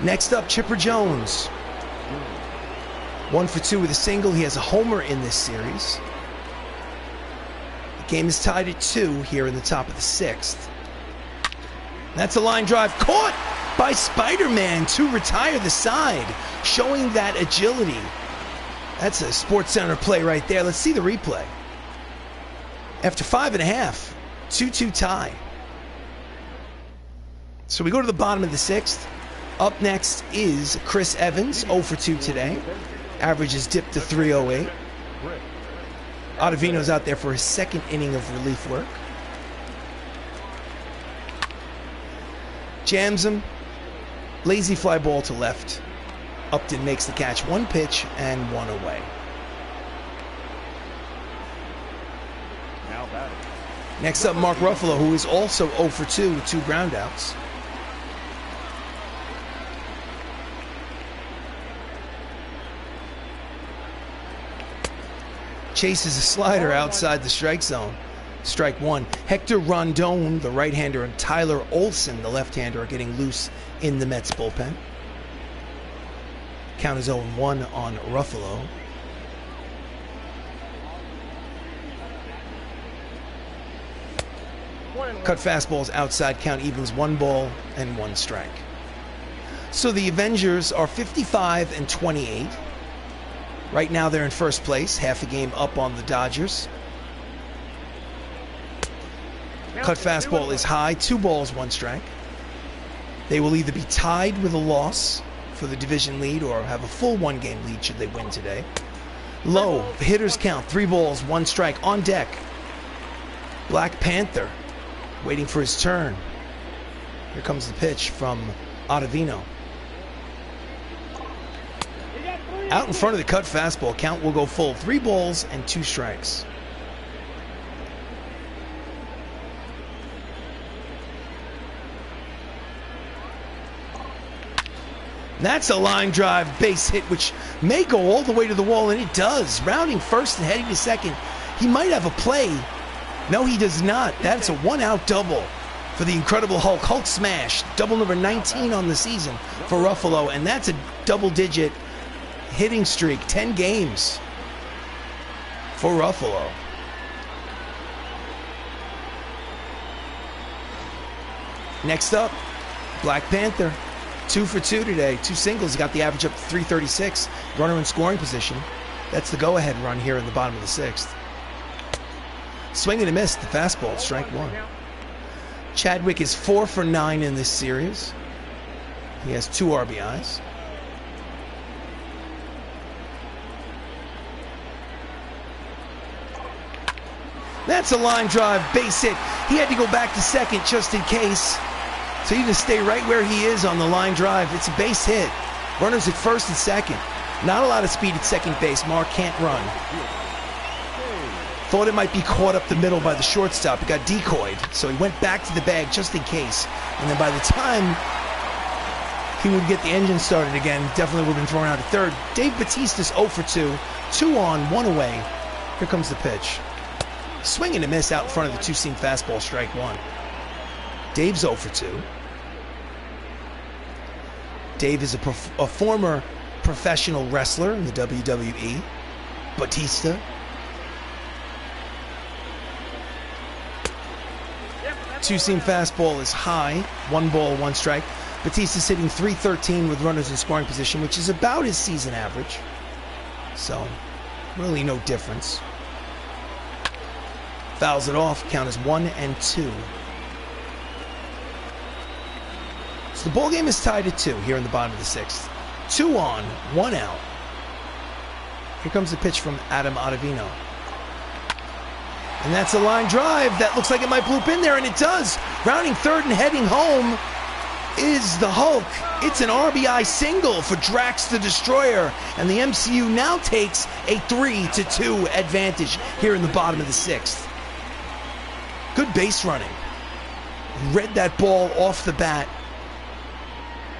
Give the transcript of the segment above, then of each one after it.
Next up, Chipper Jones. 1 for 2 with a single. He has a homer in this series. The game is tied at 2 here in the top of the 6th. That's a line drive caught by Spider-Man to retire the side, showing that agility. That's a SportsCenter play right there. Let's see the replay. After 5.5, 2-2 tie. So we go to the bottom of the 6th. Up next is Chris Evans, 0 for 2 today. Average is dipped to 308. Ottavino's out there for his 2nd inning of relief work. Jams him. Lazy fly ball to left. Upton makes the catch. 1 pitch and 1 away. Next up, Mark Ruffalo, who is also 0 for 2 with 2 groundouts. Chases a slider outside the strike zone. Strike 1. Hector Rondon, the right-hander, and Tyler Olson, the left-hander, are getting loose in the Mets bullpen. Count is 0-1 on Ruffalo. Cut fastballs outside, count evens 1 ball and 1 strike. So the Avengers are 55 and 28. Right now they're in first place, half a game up on the Dodgers. Cut fastball is high, 2 balls, 1 strike. They will either be tied with a loss for the division lead or have a full 1-game lead should they win today. Low, hitters count, 3 balls, 1 strike. On deck, Black Panther, waiting for his turn. Here comes the pitch from Ottavino. Out in front of the cut fastball, count will go full. 3 balls and 2 strikes. That's a line drive base hit, which may go all the way to the wall, and it does. Rounding first and heading to second. He might have a play. No, he does not. That's a 1-out double for the Incredible Hulk. Hulk smash, double number 19 on the season for Ruffalo, and that's a double-digit hitting streak, 10 games for Ruffalo. Next up, Black Panther, 2 for 2 today, 2 singles. He got the average up to 336. Runner in scoring position. That's the go-ahead run here in the bottom of the 6th. Swing and a miss, the fastball, strike 1. Chadwick is 4 for 9 in this series. He has 2 RBIs. That's a line drive base hit. He had to go back to second just in case. So you just stay right where he is on the line drive. It's a base hit. Runners at first and second. Not a lot of speed at second base. Mark can't run. Thought it might be caught up the middle by the shortstop. It got decoyed. So he went back to the bag just in case. And then by the time he would get the engine started again, definitely would have been thrown out at third. Dave Bautista's 0 for 2. 2 on, 1 away. Here comes the pitch. Swing and a miss out in front of the 2-seam fastball, strike 1. Dave's 0 for 2. Dave is a former professional wrestler in the WWE. Batista. Two-seam fastball is high. 1 ball, 1 strike. Batista's hitting .313 with runners in scoring position, which is about his season average. So, really no difference. Fouls it off. Count is 1 and 2. So the ball game is tied at 2 here in the bottom of the 6th. 2 on, 1 out. Here comes the pitch from Adam Ottavino. And that's a line drive that looks like it might bloop in there, and it does. Rounding third and heading home is the Hulk. It's an RBI single for Drax the Destroyer, and the MCU now takes a 3-2 advantage here in the bottom of the 6th. Good base running. Read that ball off the bat.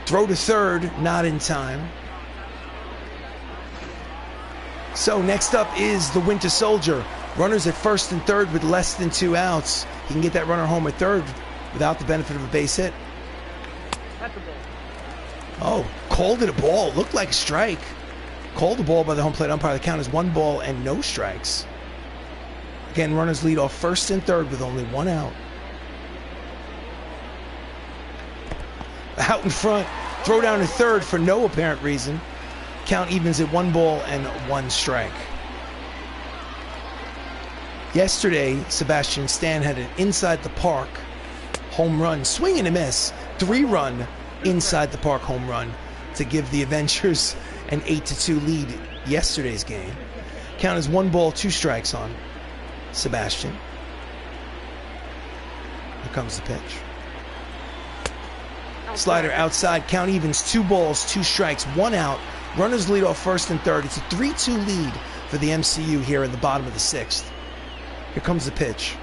Throw to third, not in time. So next up is the Winter Soldier. Runners at first and third with less than 2 outs. He can get that runner home at third without the benefit of a base hit. Oh, called it a ball. Looked like a strike. Called the ball by the home plate umpire. The count is 1 ball and no strikes. Again, runners lead off first and third with only 1 out. Out in front. Throw down to third for no apparent reason. Count evens at 1 ball and 1 strike. Yesterday, Sebastian Stan had an inside the park home run, swing and a miss, 3-run inside the park home run to give the Avengers an 8-2 lead yesterday's game. Count is 1 ball, 2 strikes on Sebastian. Here comes the pitch. Slider outside, count evens, 2 balls, 2 strikes, 1 out. Runners lead off first and third. It's a 3-2 lead for the MCU here in the bottom of the 6th. Here comes the pitch.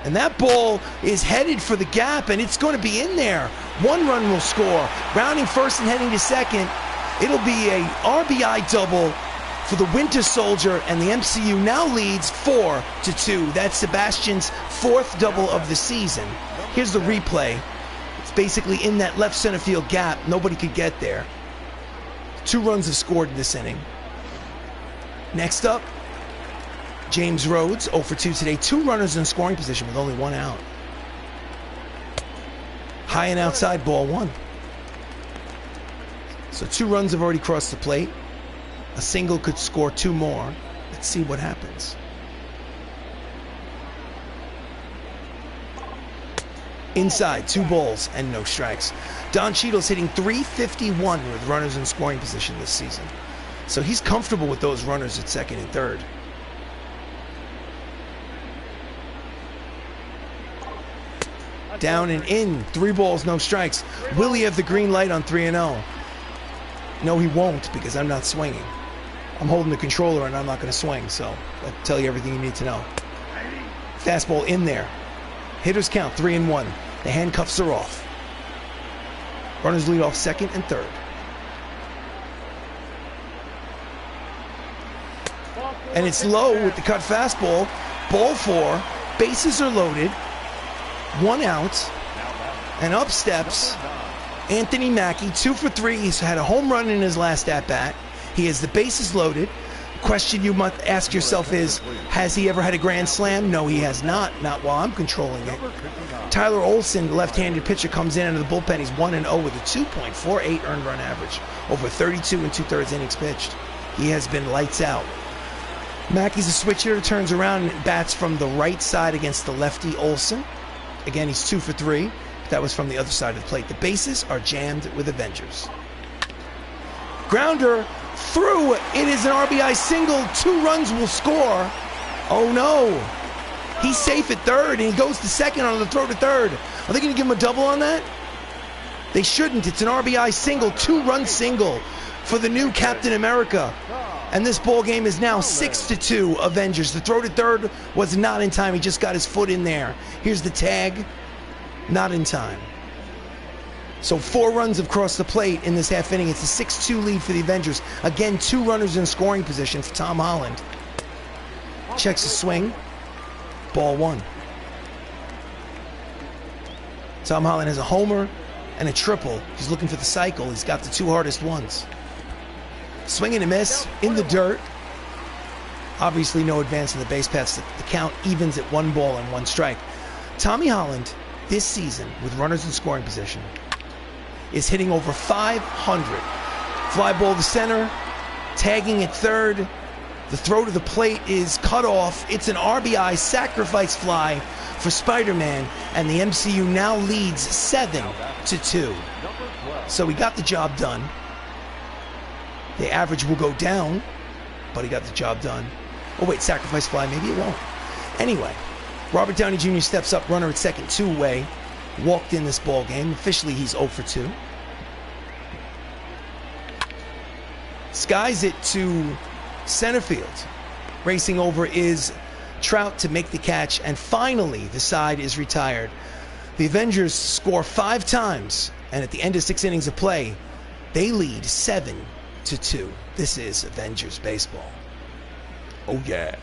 And that ball is headed for the gap, and it's going to be in there. 1 run will score. Rounding first and heading to second. It'll be a RBI double for the Winter Soldier, and the MCU now leads 4-2. That's Sebastian's 4th double of the season. Here's the replay. It's basically in that left center field gap. Nobody could get there. 2 runs have scored in this inning. Next up, James Rhodes, 0 for 2 today. 2 runners in scoring position with only 1 out. High and outside, ball 1. So 2 runs have already crossed the plate. A single could score 2 more. Let's see what happens. Inside, 2 balls and no strikes. Don Cheadle's hitting .351 with runners in scoring position this season. So he's comfortable with those runners at second and third. Down and in, 3 balls, no strikes. Will he have the green light on 3-0? No, he won't, because I'm not swinging. I'm holding the controller and I'm not going to swing, so I'll tell you everything you need to know. Fastball in there. Hitters count 3-1. The handcuffs are off. Runners lead off second and third. And it's low with the cut fastball. Ball 4. Bases are loaded. 1 out. And up steps Anthony Mackie, 2 for 3. He's had a home run in his last at-bat. He has the bases loaded. Question you must ask yourself is, has he ever had a grand slam? No, he has not while I'm controlling it. Tyler Olson, left-handed pitcher, comes in out of the bullpen. He's 1-0 with a 2.48 earned run average over 32 2/3 innings pitched. He has been lights out. Mackey's a switch hitter, turns around and bats from the right side against the lefty Olson. Again, he's 2 for 3. That was from the other side of the plate. The bases are jammed with Avengers. Grounder through. It is an RBI single. 2 runs will score. Oh no. He's safe at third, and he goes to second on the throw to third. Are they going to give him a double on that? They shouldn't. It's an RBI single, 2-run single for the new Captain America. And this ball game is now 6-2 Avengers. The throw to third was not in time. He just got his foot in there. Here's the tag. Not in time. So 4 runs have crossed the plate in this half inning. It's a 6-2 lead for the Avengers. Again, 2 runners in scoring position for Tom Holland. Checks the swing. Ball 1. Tom Holland has a homer and a triple. He's looking for the cycle. He's got the 2 hardest ones. Swing and a miss in the dirt. Obviously no advance in the base paths. The count evens at 1 ball and 1 strike. Tommy Holland this season with runners in scoring position is hitting over 500. Fly ball to center, tagging at third. The throw to the plate is cut off. It's an RBI sacrifice fly for Spider-Man, and the MCU now leads 7-2. So he got the job done. The average will go down, but he got the job done. Oh wait, sacrifice fly, maybe it won't. Anyway, Robert Downey Jr. steps up, runner at second, 2-away. Walked in this ball game. Officially, he's 0 for 2. Skies it to center field. Racing over is Trout to make the catch, and finally the side is retired. The Avengers score 5 times, and at the end of 6 innings of play, they lead 7-2. This is Avengers Baseball. Oh yeah.